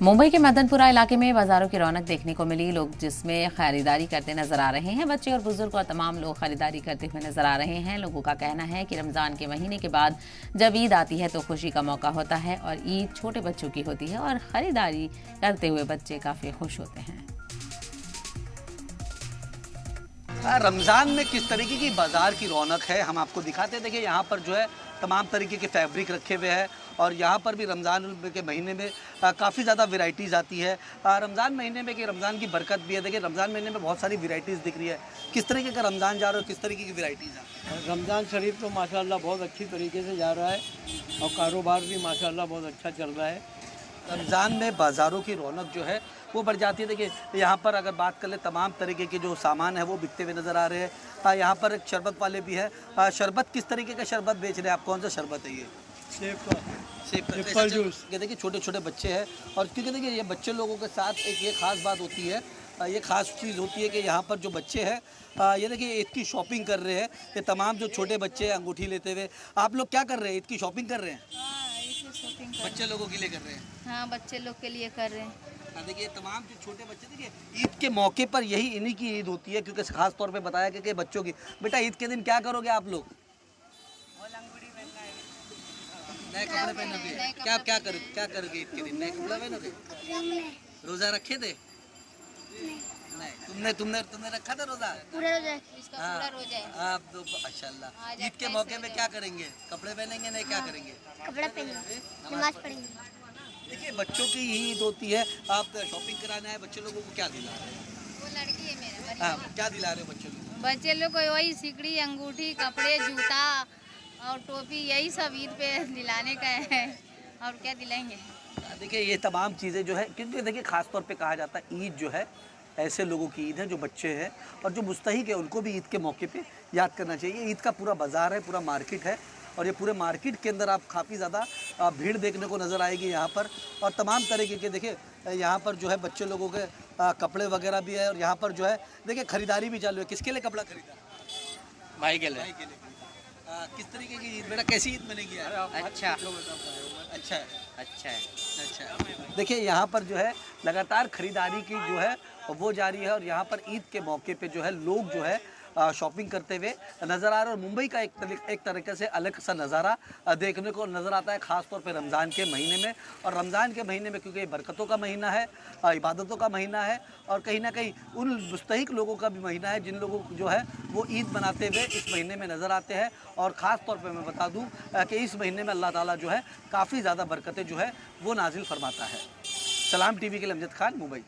मुंबई के मदनपुरा इलाके में बाजारों की रौनक देखने को मिली। लोग जिसमें खरीदारी करते नजर आ रहे हैं। बच्चे और बुजुर्ग और तमाम लोग खरीदारी करते हुए नजर आ रहे हैं। लोगों का कहना है कि रमजान के महीने के बाद जब ईद आती है तो खुशी का मौका होता है और ईद छोटे बच्चों की होती है और खरीदारी करते हुए बच्चे काफी खुश होते हैं। रमज़ान में किस तरीके की बाज़ार की रौनक है हम आपको दिखाते हैं। देखिए यहाँ पर जो है तमाम तरीके के फैब्रिक रखे हुए हैं और यहाँ पर भी रमज़ान के महीने में काफ़ी ज़्यादा वैरायटीज़ आती है। रमज़ान महीने में कि रमज़ान की बरकत भी है। देखिए रमज़ान महीने में बहुत सारी वैरायटीज़ दिख रही है। किस तरीके का रमज़ान जा रहा है और किस तरीके की वैरायटीज़ आती है? रमज़ान शरीफ तो माशाल्लाह बहुत अच्छी तरीके से जा रहा है और कारोबार भी माशाल्लाह बहुत अच्छा चल रहा है। रमज़ान में बाज़ारों की रौनक जो है वो बढ़ जाती है। देखिए यहाँ पर अगर बात कर ले तमाम तरीके के जो सामान है वो बिकते हुए नज़र आ रहे हैं। यहाँ पर एक शरबत वाले भी है। शरबत किस तरीके का शरबत बेच रहे हैं आप? कौन सा शरबत है ये? सेब का एप्पल जूस। देखिए छोटे छोटे बच्चे हैं और क्योंकि देखिए ये बच्चे लोगों के साथ एक ये ख़ास बात होती है। ये ख़ास चीज़ होती है कि यहाँ पर जो बच्चे हैं ये देखिए ईद की शॉपिंग कर रहे हैं। ये तमाम जो छोटे बच्चे हैं अंगूठी लेते हुए। आप लोग क्या कर रहे हैं? ईद की शॉपिंग कर रहे हैं? शॉपिंग बच्चे लोगों के लिए कर रहे हैं। हाँ, बच्चे लोग के लिए कर रहे हैं। देखिए तमाम जो छोटे बच्चे देखिए ईद के मौके पर यही इन्हीं की ईद होती है क्योंकि खास तौर पे बताया कि बच्चों की। बेटा ईद के दिन क्या करोगे आप लोग? नए कपड़े पहनोगे? क्या करोगे ईद के दिन? नए कपड़े पहनोगे? रोजा रखे थे? नहीं। तुमने रखा था रोजा? पूरा रोजा इसका पूरा रोजा है। आप तो माशाल्लाह। ईद के मौके में क्या करेंगे? कपड़े पहनेंगे? नहीं क्या करेंगे? कपड़ा पहनेंगे, नमाज पढ़ेंगे। देखिए बच्चों की ही ईद होती है। आप शॉपिंग कराने आए, बच्चे लोगों को क्या दिला रहे हैं? वो लड़की है मेरा। हाँ, क्या दिला रहे हो बच्चों लोग? बच्चे लोग को वही सिकड़ी, अंगूठी, कपड़े, जूता और टोपी यही सब ईद पे दिलाने का है और क्या दिलाएंगे। देखिए ये तमाम चीज़ें जो है क्योंकि देखिए ख़ास तौर पे कहा जाता है ईद जो है ऐसे लोगों की ईद है जो बच्चे हैं और जो मुस्तहिक है उनको भी ईद के मौके पे याद करना चाहिए। ईद का पूरा बाज़ार है, पूरा मार्केट है और ये पूरे मार्केट के अंदर आप काफ़ी ज़्यादा भीड़ देखने को नज़र आएगी यहाँ पर। और तमाम तरीके के देखिए यहाँ पर जो है बच्चे लोगों के कपड़े वगैरह भी है और यहाँ पर जो है देखिए ख़रीदारी भी चालू है। किसके लिए कपड़ा खरीदा? भाई के लिए। भाई के लिए। किस तरीके की ईद बेटा? कैसी ईद बनेगी यार? अच्छा अच्छा है। अच्छा है। अच्छा देखिए यहाँ पर जो है लगातार ख़रीदारी की जो है वो जारी है और यहाँ पर ईद के मौके पे जो है लोग जो है शॉपिंग करते हुए नज़र आ रहे हैं। और मुंबई का एक तरीके से अलग सा नज़ारा देखने को नज़र आता है ख़ास तौर पे रमज़ान के महीने में। और रमज़ान के महीने में क्योंकि बरकतों का महीना है, इबादतों का महीना है और कहीं ना कहीं उन मुस्तहिक लोगों का भी महीना है जिन लोगों को जो है वो ईद मनाते हुए इस महीने में नज़र आते हैं। और ख़ास तौर पर मैं बता दूँ कि इस महीने में अल्लाह ताला जो है काफ़ी ज़्यादा बरकतें जो है वो नाजिल फरमाता है। सलाम टीवी के लिए अमजद खान, मुंबई।